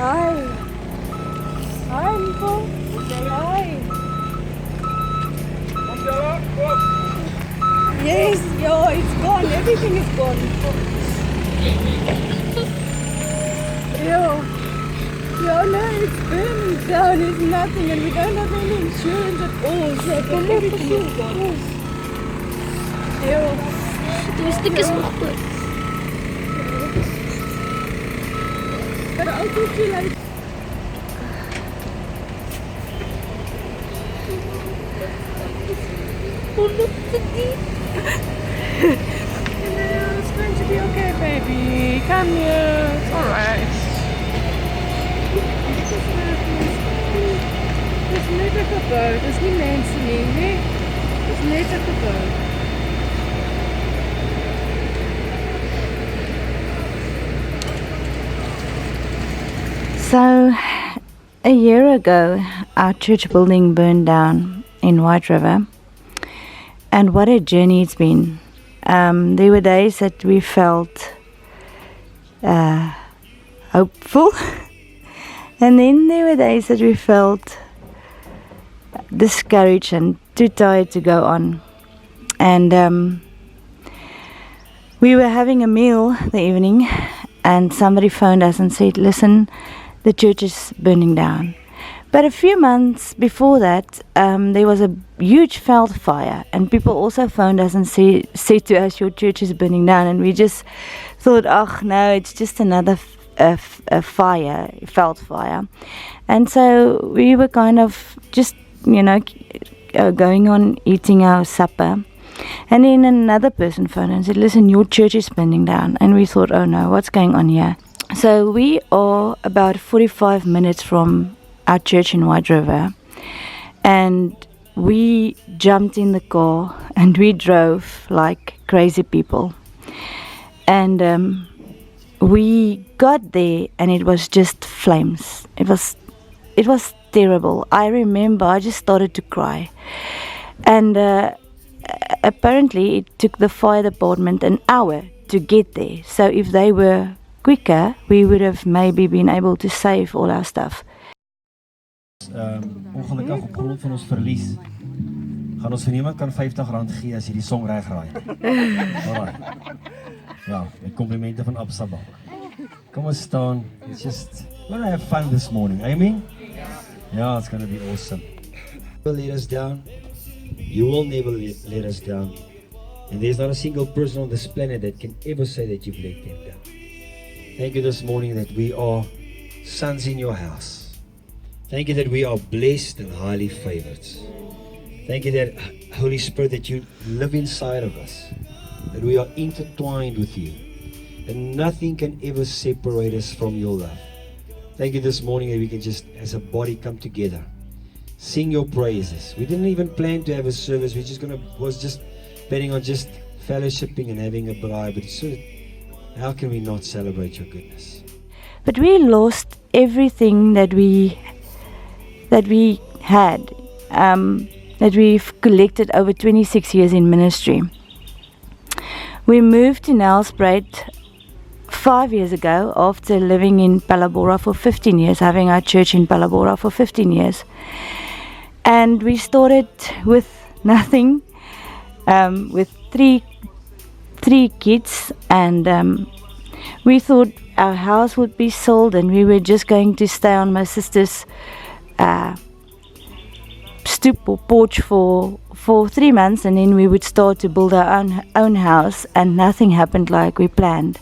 Hi. Hi, Inpas. Hi. Yes, yeah, it's gone. Everything is gone. Yeah. Yeah, no, it's burning down. It's nothing, and we don't have any insurance at all. So everything is gone. Yeah. Die stukjes makkelijk. But I'll talk to you later. It's going to be okay, baby. Come here. It's alright. Dis net 'n gebou. Dis nie mense nie, nee. Dis net 'n gebou. So, a year ago, our church building burned down in White River, and what a journey it's been. There were days that we felt hopeful, and then there were days that we felt discouraged and too tired to go on. And we were having a meal the evening, and somebody phoned us and said, "Listen, the church is burning down." But a few months before that, there was a huge veld fire, and people also phoned us and said to us, "Your church is burning down." And we just thought, "Oh no, it's just another fire, veld fire." And so we were kind of just, going on eating our supper. And then another person phoned and said, "Listen, your church is burning down." And we thought, "Oh no, what's going on here?" So we are about 45 minutes from our church in White River, and we jumped in the car and we drove like crazy people. And we got there and it was just flames. It was terrible. I remember I just started to cry. And apparently it took the fire department an hour to get there. So if they were quicker, we would have maybe been able to save all our stuff. Ongelukkig op grond van ons verlies gaan ons vir niemand kan R50 gee as jy die song reg raai. Alright. Ja, met komplimente van Absabak. Kom ons staan. It's just, we're gonna have fun this morning. Amen? Yeah, it's gonna be awesome. You will let us down. You will never let us down. And there's not a single person on this planet that can ever say that you've let them down. Thank you this morning that we are sons in your house. Thank you that we are blessed and highly favored. Thank you that, Holy Spirit, that you live inside of us, that we are intertwined with you, and nothing can ever separate us from your love. Thank you this morning that we can just, as a body, come together, sing your praises. We didn't even plan to have a service. We was just planning on just fellowshipping and having a brou, but so, how can we not celebrate your goodness? But we lost everything that we had, that we've collected over 26 years in ministry. We moved to Nelspruit 5 years ago after living in Palabora for 15 years, having our church in Palabora for 15 years. And we started with nothing, with three kids, and we thought our house would be sold and we were just going to stay on my sister's stoop or porch for 3 months, and then we would start to build our own house, and nothing happened like we planned.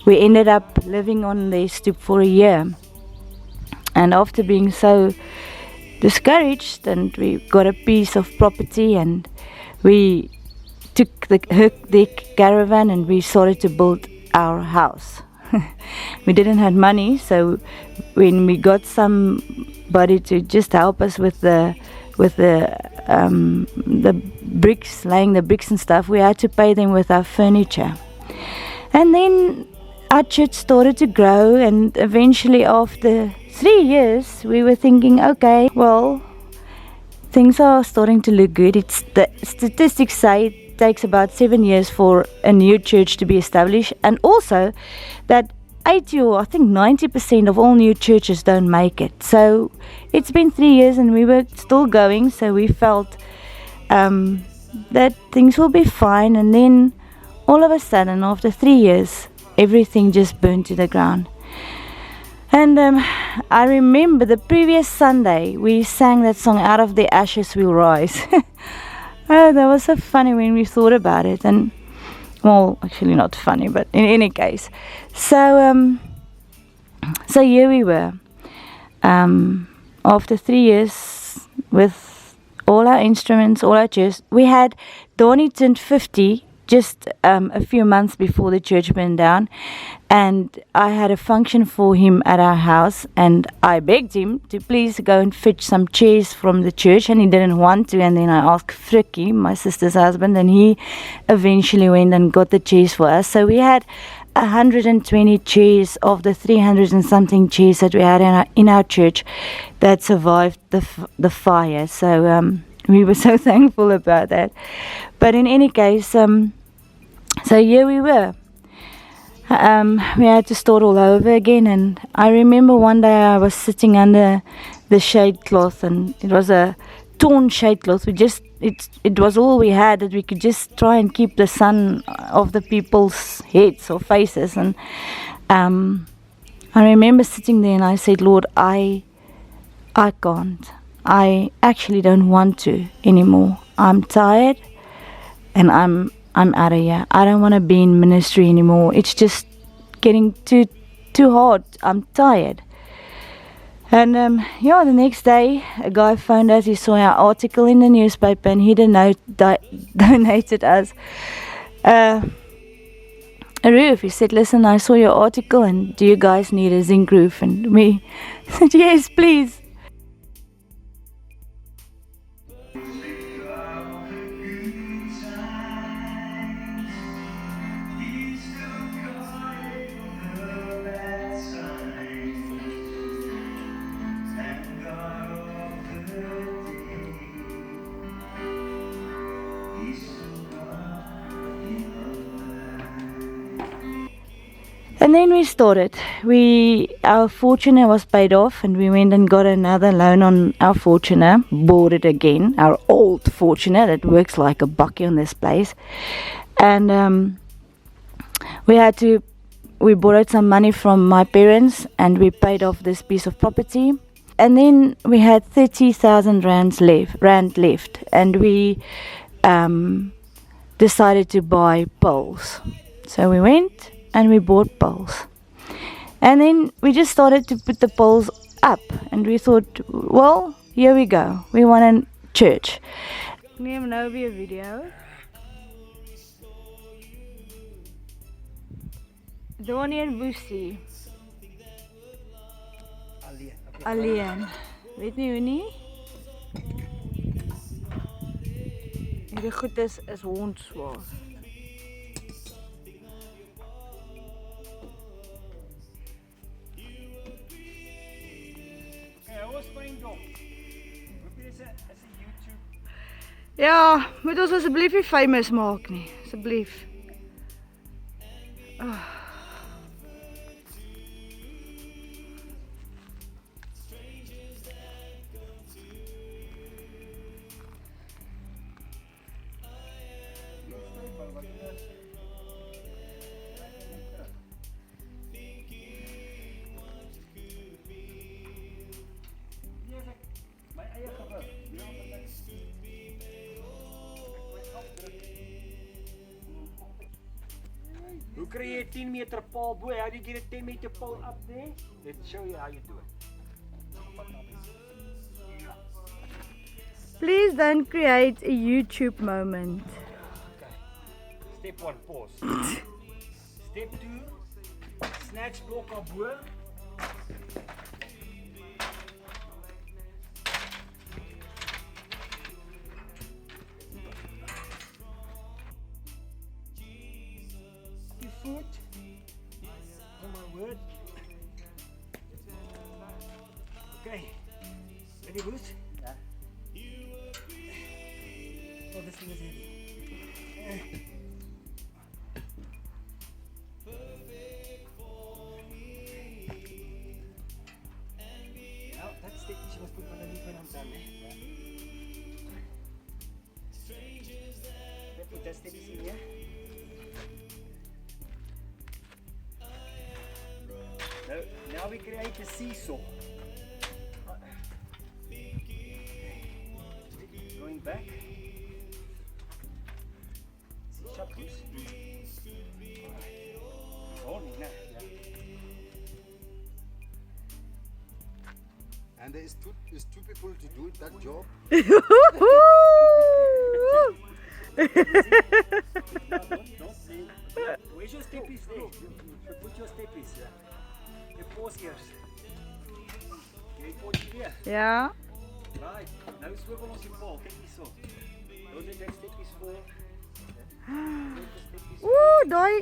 We ended up living on their stoop for a year, and after being so discouraged, and we got a piece of property, and we took their caravan and we started to build our house. We didn't have money, so when we got somebody to just help us with the bricks, laying the bricks and stuff, we had to pay them with our furniture. And then our church started to grow, and eventually after 3 years we were thinking, okay, well, things are starting to look good. The statistics say it takes about 7 years for a new church to be established, and also that 80 or I think 90% of all new churches don't make it. So it's been 3 years and we were still going, so we felt that things will be fine. And then all of a sudden, after 3 years, everything just burned to the ground. And I remember the previous Sunday we sang that song, Out of the Ashes We'll Rise. Oh, that was so funny when we thought about it. And well, actually not funny, but in any case, so here we were, after 3 years with all our instruments, all our chairs. We had Donnie turned 50 just a few months before the church burned down, and I had a function for him at our house, and I begged him to please go and fetch some chairs from the church, and he didn't want to. And then I asked Frikkie, my sister's husband, and he eventually went and got the chairs for us. So we had 120 chairs of the 300 and something chairs that we had in our church that survived the fire. So we were so thankful about that. But in any case, so here we were. We had to start all over again, and I remember one day I was sitting under the shade cloth, and it was a torn shade cloth. It was all we had, that we could just try and keep the sun off the people's heads or faces. And I remember sitting there and I said, Lord, I can't. I actually don't want to anymore. I'm tired and I'm out of here. I don't want to be in ministry anymore. It's just getting too hard. I'm tired. And the next day a guy phoned us. He saw our article in the newspaper and he donated us a roof. He said, listen, I saw your article, and do you guys need a zinc roof? And we said, yes, please. And then we started. Our Fortuner was paid off, and we went and got another loan on our Fortuner, bought it again, our old Fortuner that works like a bucky on this place. And we borrowed some money from my parents, and we paid off this piece of property. And then we had 30,000 rand left, and we decided to buy poles. So we went and we bought poles. And then we just started to put the poles up, and we thought, well, here we go. We want a church. Neem nou weer video. Donnie en Boesie. Alleen. Weet nie hoe nie? Hierdie goed is hondswaar. Ja, moet ons asseblief nie famous maak nie, asseblief. Hoe kry jy 10 meter paal bo? How do you get a 10 meter pole up there? Let's show you how you do it. Please don't create a YouTube moment. Okay. Step 1, pause. Step 2, snatch blok op bo. Foot. Oh my word. Okay. Ready, Bruce? Yeah. Oh, this thing is heavy. plan, hè? Let's put that steppies in here. Now we create a seesaw. Going back. See, shut loose. Holding now. Yeah. And there's two people to do that job. Where's your steppies there? Put your steppies. Je pause eers. Jy pot hier. Ja. Right. Nou swivel ons die paal. Kyk hierso. Don't let that steppies fall. Oeh, daai.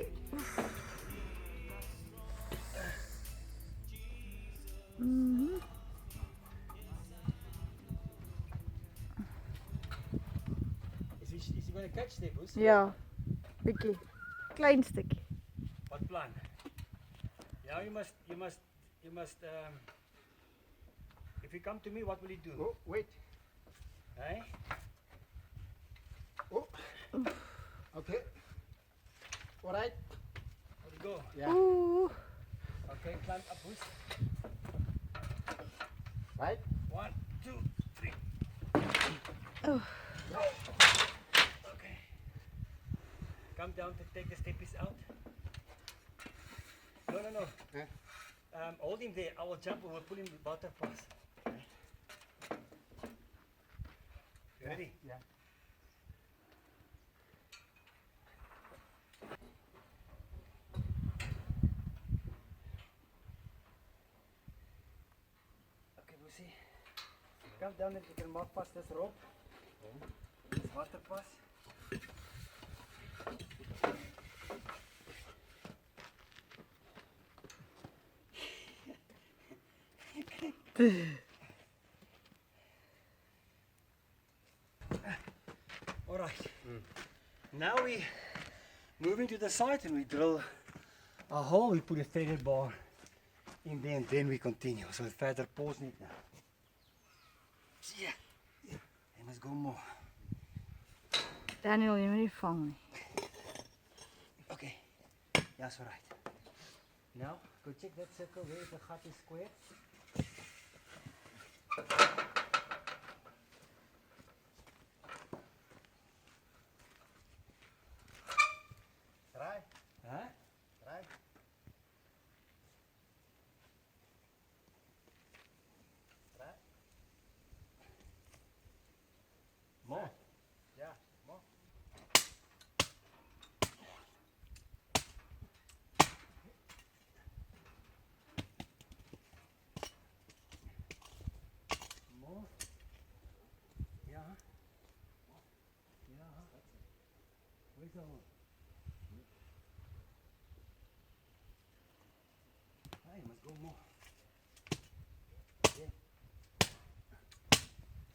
Is he going to catch steppies? Ja. Bietjie. Klein stukkie. What plan? Now you must if you come to me, what will you do? Oh, wait. Hey? Oh. Okay. All right. There you go. Yeah. Oeh. Okay, climb up, Boos. Right. 1, 2, 3. Oh. Okay. Come down to take the steppies out. No. Eh? Hold him there. I will jump. We will pull him with water pass. You ready? Yeah. Okay, Boosie. Come down and you can mark past this rope. This water pass. All right. Now we moving to the side and we drill a hole. We put a threaded bar in there and then we continue. So verder pause niet now. Yeah. I must go more. Daniel, jy moet nie vang nie. Okay. That's all right. Now go check that circle where the gat is square. Right. Huh? Right. Right. More. Yeah. More. More. Yeah. Yeah. Where's the hole? I must go more. Yeah.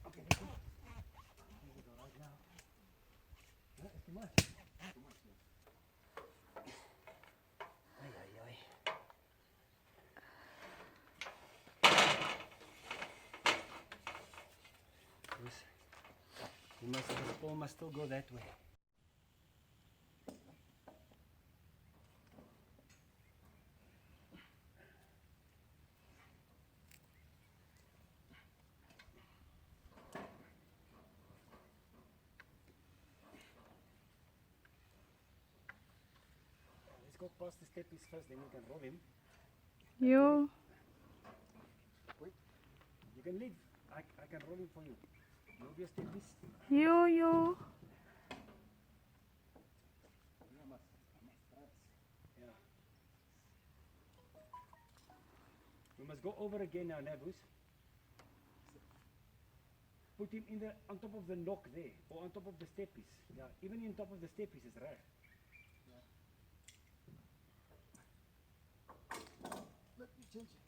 Okay, let's go. Here we go right now. No, it's too much. Too much. Ay, ay, ay. The pole must still go that way. Let's go past the steppies first, then we can roll him. Jo. You can leave. I can roll him for you. Move your steppies. Jo. Yeah. We must go over again now, Nabus. Put him in on top of the knock there, or on top of the steppies. Yeah, even on top of the steppies is right. Let me change it.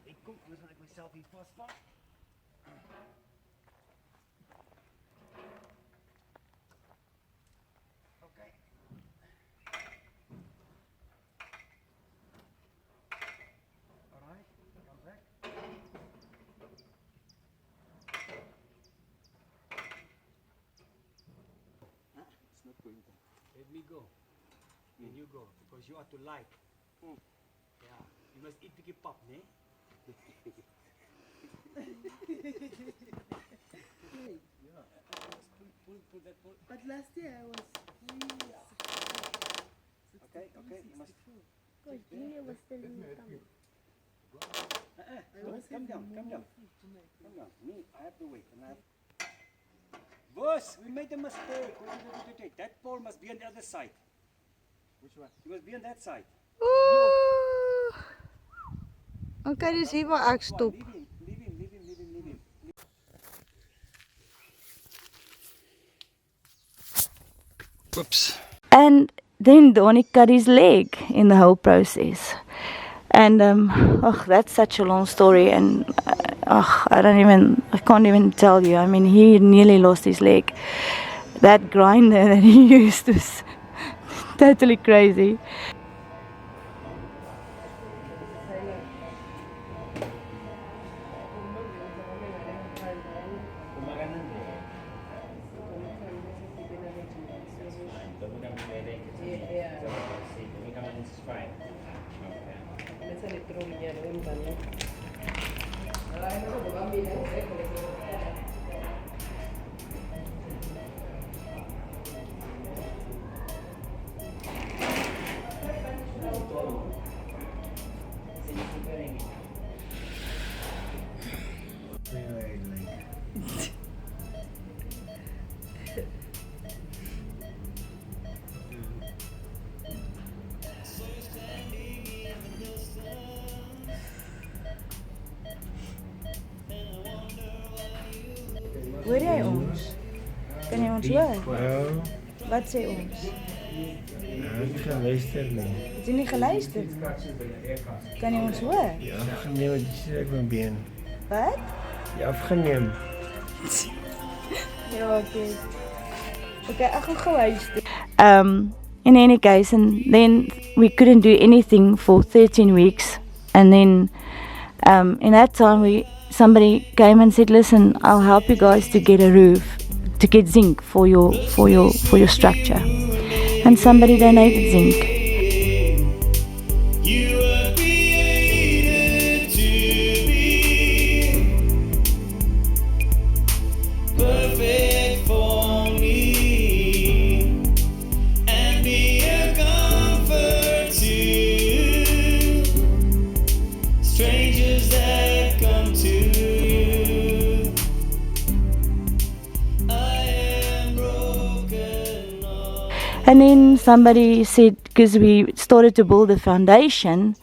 Ik kom, anders wil ik mezelf hier vastpakken. Oké. go. Then you go because you are too light. Yeah. You must eat biggie pop, ne? But last year I was Okay, you must. Because Julia was still in the tummy. Come down. Me, I have to wait. Boss, we made a mistake. Wait. That pole must be on the other side. Which one? You must be on that side. Okay, dis hier waar ek stop. Leave him. Whoops. And then Donnie cut his leg in the whole process. And that's such a long story, and I can't even tell you. I mean, he nearly lost his leg. That grinder that he used was totally crazy. Hoor jy ons? Kan jy ons hoor? Ja, Wat sê ons? ik ga luisteren. Het jy nie geluister? Kan jy ons hoor? Ja, afgeneem, het is ek mijn been. Wat? Ja, afgeneem. Ja, okay. Okay, ek gaan gou huis toe. In any case, and then we couldn't do anything for 13 weeks. And then in that time somebody came and said, listen, I'll help you guys to get a roof, to get zinc for your structure. And somebody donated zinc. You were created to be perfect for me and be a comfort to strangers that come to you. I am broken. And then somebody said, because we started to build the foundation,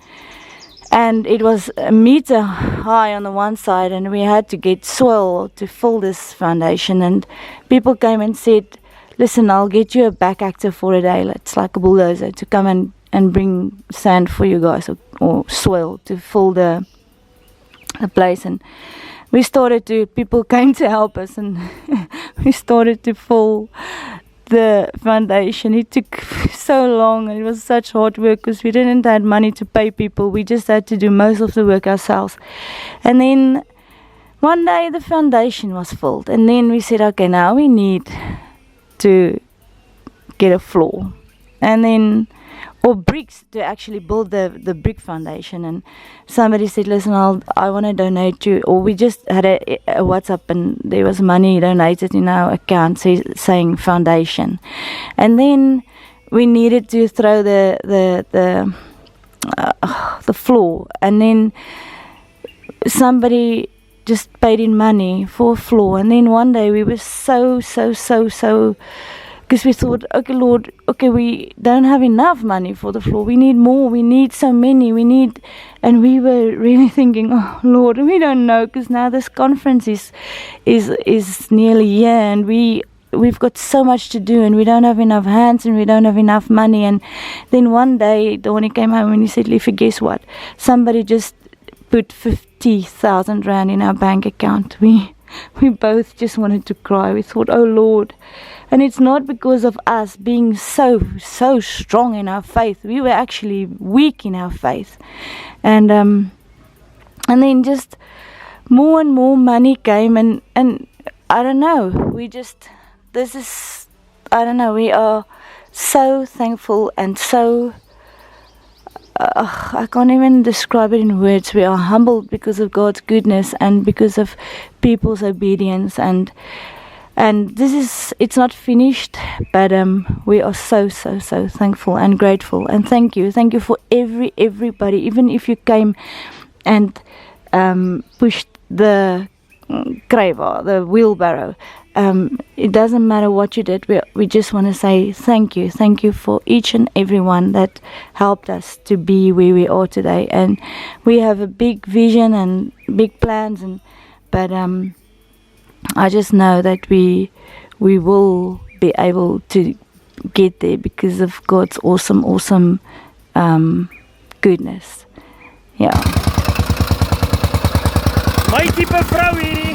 and it was a meter high on the one side, and we had to get soil to fill this foundation. And people came and said, listen, I'll get you a back actor for a day. It's like a bulldozer to come and bring sand for you guys, or soil to fill the place. And people came to help us, and we started to fill the foundation. It took so long, and it was such hard work because we didn't have money to pay people. We just had to do most of the work ourselves. And then one day the foundation was filled, and then we said, okay, now we need to get a floor, and then or bricks to actually build the brick foundation. And somebody said, listen, I want to donate you, or we just had a WhatsApp, and there was money donated in our account saying foundation. And then we needed to throw the floor, and then somebody just paid in money for a floor. And then one day we were so because we thought, okay, Lord, okay, we don't have enough money for the floor. We need more. We need so many. And we were really thinking, oh, Lord, we don't know, because now this conference is nearly here, and we've got so much to do, and we don't have enough hands, and we don't have enough money. And then one day, Donnie came home and he said, Liefie, guess what? Somebody just put 50,000 Rand in our bank account. We both just wanted to cry. We thought, oh, Lord. And it's not because of us being so strong in our faith. We were actually weak in our faith. And then just more and more money came, and I don't know, we are so thankful and so I can't even describe it in words. We are humbled because of God's goodness and because of people's obedience, and this is, it's not finished, but we are so thankful and grateful, and thank you for everybody, even if you came and pushed the kruiwa, the wheelbarrow. It doesn't matter what you did. We just want to say thank you for each and every one that helped us to be where we are today. And we have a big vision and big plans, but I just know that we will be able to get there because of God's awesome goodness. Yeah. My tipe vrou hierdie.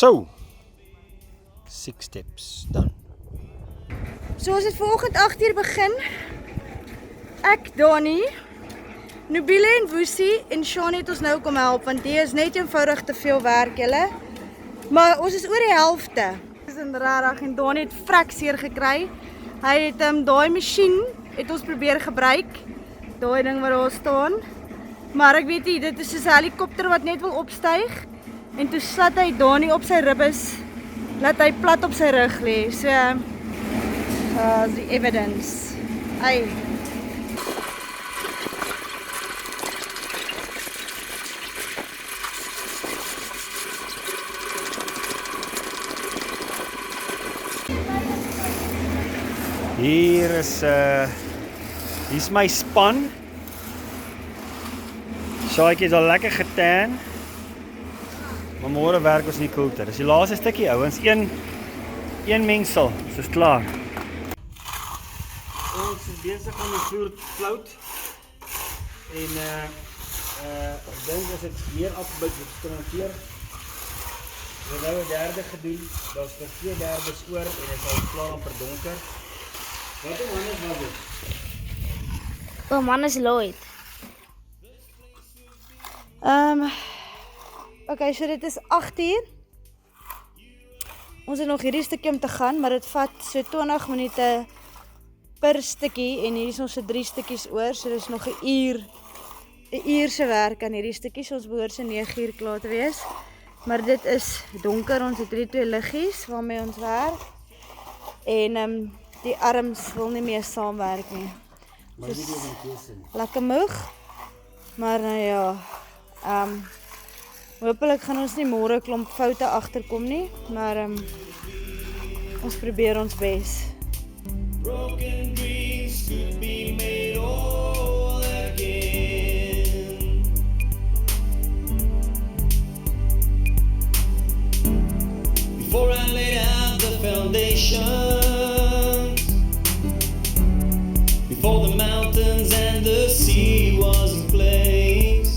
So, 6 steps done. So ons het vanoggend 8:00 begin. Ek, Donnie, Nubile en Woesie en Shai het ons nou kom help, want hier is net eenvoudig te veel werk, julle. Maar ons is oor die helfte. Dis rarig en Donnie het vrek seer gekry. Hy het daai masjien het ons probeer gebruik. Daai ding wat daar staan. Maar ek weet nie, dit is soos 'n helikopter wat net wil opstyg. En toe slat hy Donnie op sy ribbes, laat hy plat op sy rug lê. So, the evidence. Ai. Hier's my span. Shai het al lekker getan. Maar môre werk ons nie koelter. Dis die laaste stukkie ouens. Een mengsel. Dis klaar. Ons is besig om die vloer te flout. En ek dink as dit meer afbyt moet skonkeer. We het nou 'n derde gedoen. Daar's nog 2 derdes oor en dit sal klaar amper donker. Wat was dit? Oh man is Lloyd. Okay, so dit is 8:00. Ons het nog hierdie stukkie om te gaan, maar dit vat so 20 minute per stukkie en hier is ons so 3 stukkies oor, so dis nog 'n uur se werk aan hierdie stukkies. Ons behoort so 9:00 klaar te wees. Maar dit is donker, ons het hierdie 2 liggies waarmee ons werk. En die arms wil nie meer saamwerk nie. Dus, lekker moeg. Maar nou ja, hopelik gaan ons nie môre 'n klomp foute agterkom nie, maar ons probeer ons bes. Broken dreams could be made whole again. Before I laid out the foundations, before the mountains and the sea was in place,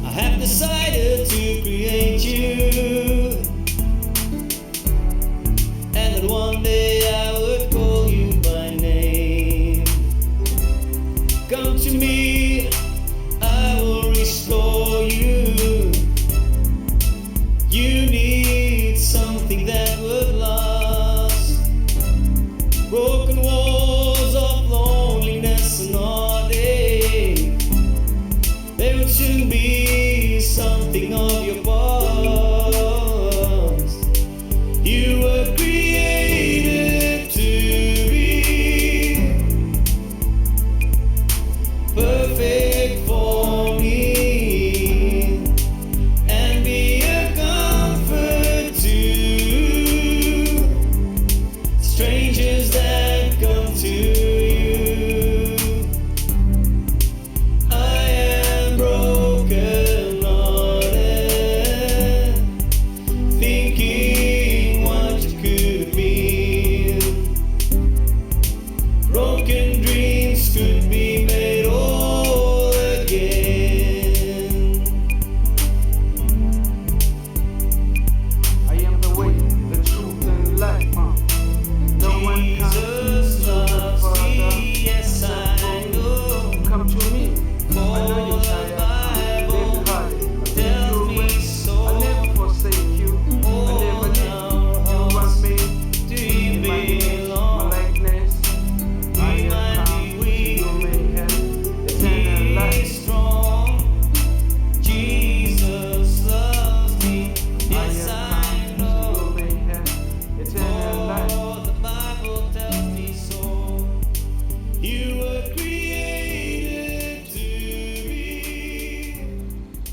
I have decided to create you, and that one day I would call you by name.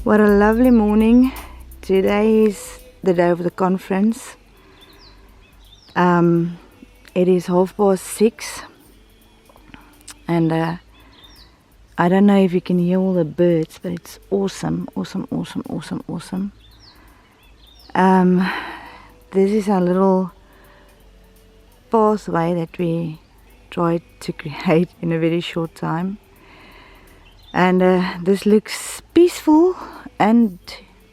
What a lovely morning. Today is the day of the conference. It is 6:30 and I don't know if you can hear all the birds, but it's awesome. This is our little pathway that we tried to create in a very short time. And this looks peaceful and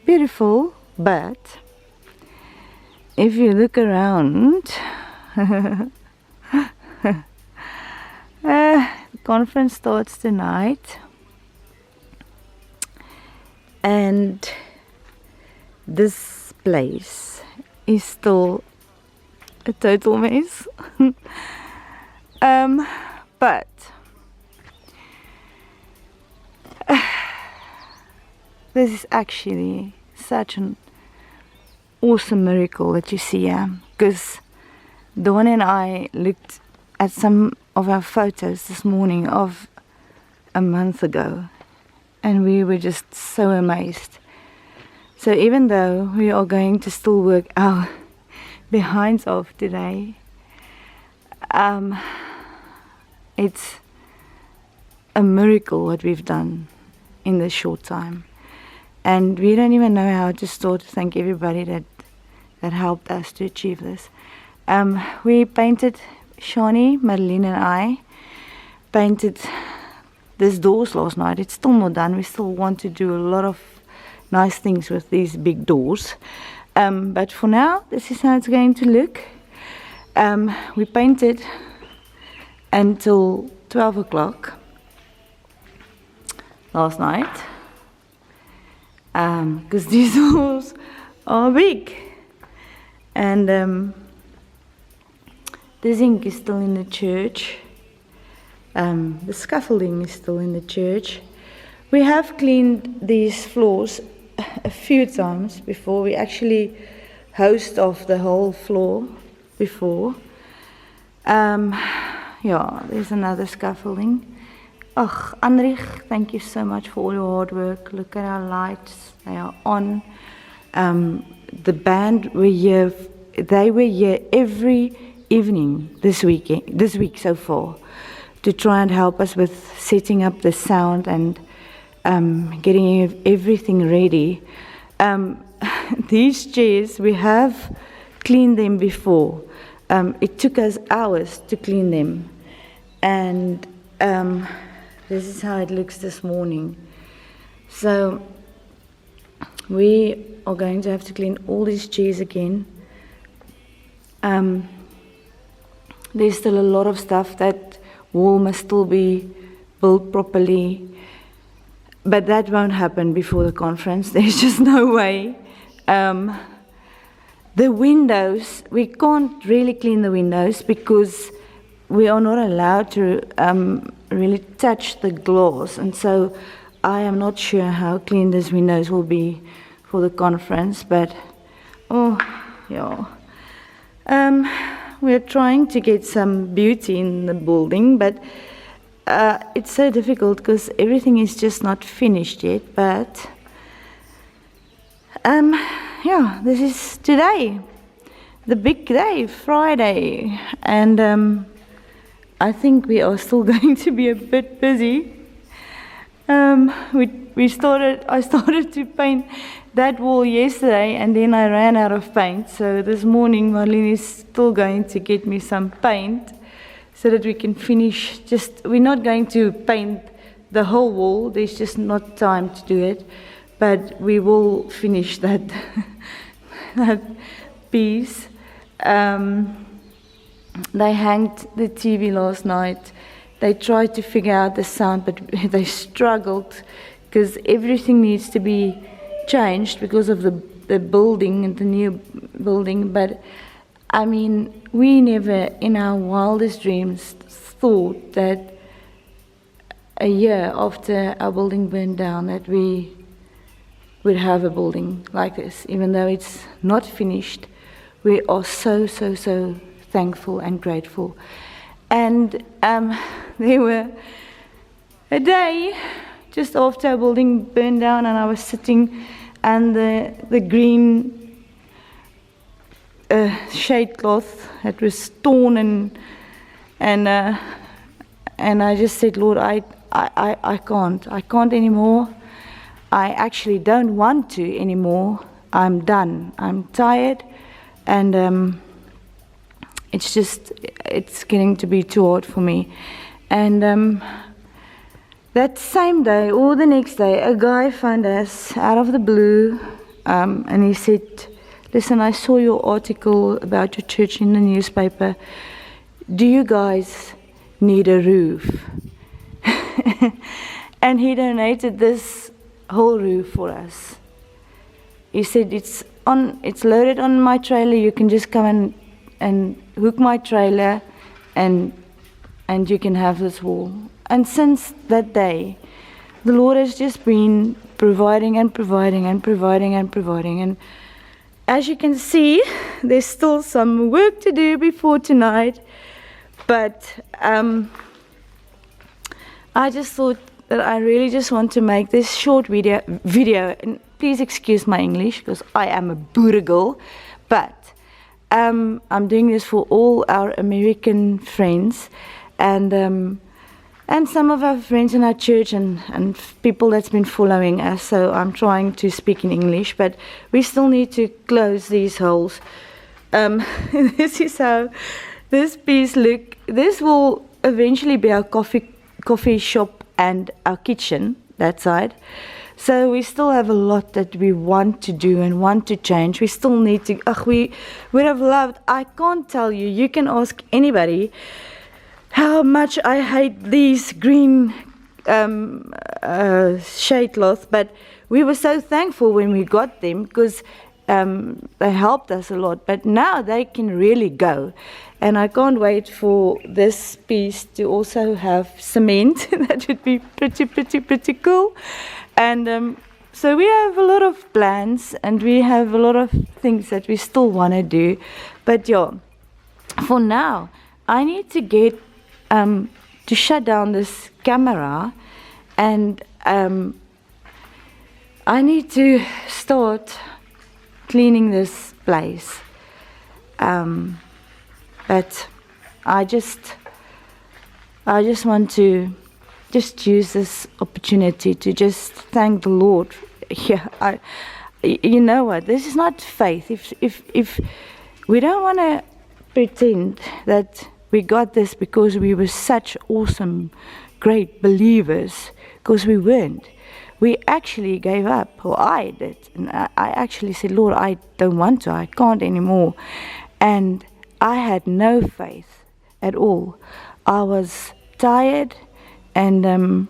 beautiful, but if you look around, the conference starts tonight, and this place is still a total mess. But this is actually such an awesome miracle that you see here, because Dawn and I looked at some of our photos this morning of a month ago, and we were just so amazed. So even though we are going to still work our behinds off today, it's a miracle what we've done in this short time. And we don't even know how to start to thank everybody that helped us to achieve this. We painted, Shani, Madeline and I painted these doors last night. It's still not done. We still want to do a lot of nice things with these big doors. But for now, this is how it's going to look. We painted until 12 o'clock last night. Because these doors are big. And the zinc is still in the church. The scaffolding is still in the church. We have cleaned these floors a few times before. We actually hosed off the whole floor before. Yeah, there's another scaffolding. Oh, Anrich, thank you so much for all your hard work. Look at our lights, they are on. The band were here, they were here every evening this week so far, to try and help us with setting up the sound and getting everything ready. These chairs, we have cleaned them before. It took us hours to clean them. And this is how it looks this morning. So we are going to have to clean all these chairs again. There's still a lot of stuff. That wall must still be built properly, but that won't happen before the conference. There's just no way. The windows, we can't really clean the windows because we are not allowed to really touch the glass, and so I am not sure how clean these windows will be for the conference, but oh yeah. We're trying to get some beauty in the building, but it's so difficult because everything is just not finished yet. But yeah, this is today, the big day, Friday, and I think we are still going to be a bit busy. I started to paint that wall yesterday, and then I ran out of paint. So this morning, Marlene is still going to get me some paint so that we can finish. We're not going to paint the whole wall. There's just not time to do it, but we will finish that that piece. They hanged the TV last night. They tried to figure out the sound, but they struggled because everything needs to be changed because of the building and the new building. But I mean, we never in our wildest dreams thought that a year after our building burned down that we would have a building like this. Even though it's not finished, we are so thankful and grateful. And there were a day just after our building burned down, and I was sitting, and the green shade cloth that was torn, and I just said, Lord, I can't anymore. I actually don't want to anymore. I'm done. I'm tired, and it's getting to be too hard for me. And that same day or the next day, a guy found us out of the blue, and he said, listen, I saw your article about your church in the newspaper. Do you guys need a roof? And he donated this whole roof for us. He said, it's loaded on my trailer. You can just come and hook my trailer, and you can have this wall. And since that day, the Lord has just been providing and providing and providing and providing. And as you can see, there's still some work to do before tonight, but I just thought that I really just want to make this short video, and please excuse my English because I am a Boer girl, but I'm doing this for all our American friends, and some of our friends in our church, and people that's been following us. So I'm trying to speak in English, but we still need to close these holes. This is how this piece look. This will eventually be our coffee shop and our kitchen, that side. So we still have a lot that we want to do and want to change. We still need to, we would have loved, I can't tell you, you can ask anybody how much I hate these green shade cloths, but we were so thankful when we got them because they helped us a lot. But now they can really go, and I can't wait for this piece to also have cement. That would be pretty cool. And so we have a lot of plans, and we have a lot of things that we still want to do. But yeah, for now, I need to get to shut down this camera, and I need to start cleaning this place. But I just want to just use this opportunity to just thank the Lord. Yeah, you know what? This is not faith. If we don't want to pretend that we got this because we were such awesome, great believers, because we weren't. We actually gave up, or I did. And I actually said, Lord, I don't want to. I can't anymore. And I had no faith at all. I was tired, and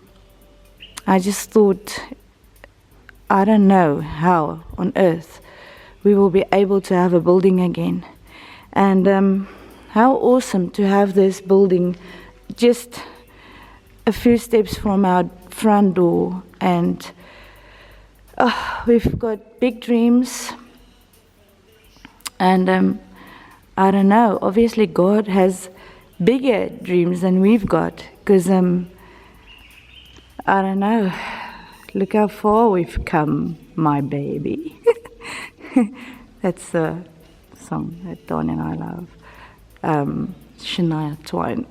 I just thought, I don't know how on earth we will be able to have a building again. And how awesome to have this building just a few steps from our front door. And we've got big dreams. And I don't know, obviously God has bigger dreams than we've got. Because, I don't know, look how far we've come, my baby. That's the song that Don and I love. Shania Twain.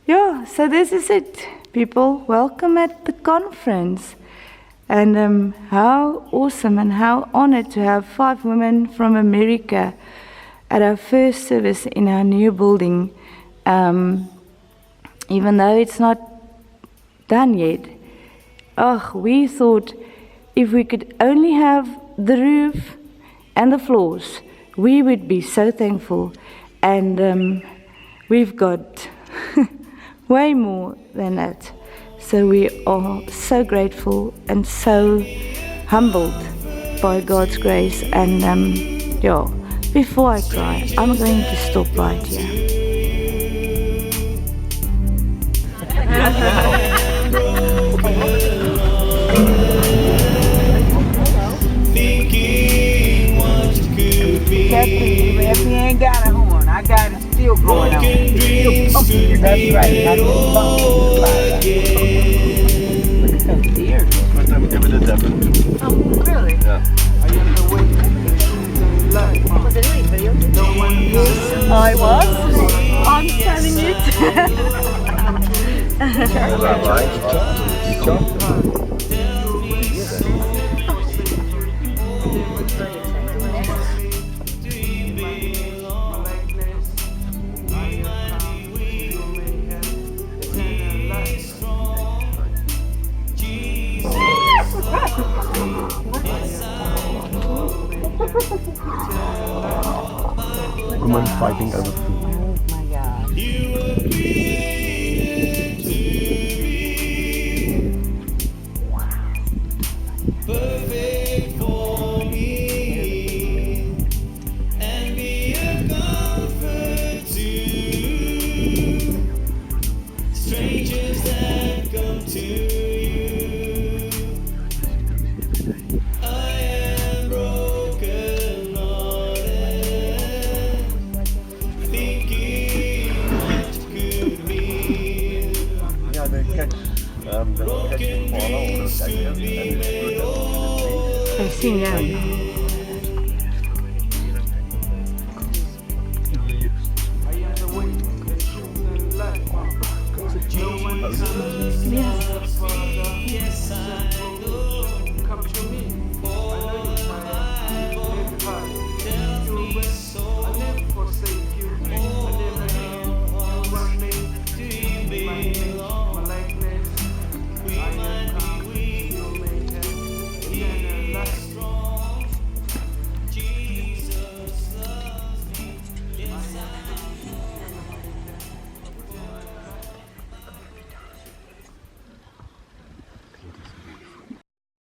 Yeah, so this is it, people. Welcome at the conference. And how awesome and how honored to have 5 women from America at our first service in our new building. Even though it's not done yet. We thought if we could only have the roof and the floors, we would be so thankful. And we've got way more than that. So we are so grateful and so humbled by God's grace. And yeah, before I cry, I'm going to stop right here. Thinking what could be. If he ain't got a horn, I got it still going on. Broken dreams could be That's right. made whole again. Women fighting over food. Perfect for me, and be a comfort to strangers that come to you. I am broken hearted, thinking what could be. Ja, de kids, de kids follow. Hy sien jou. Yes, I know.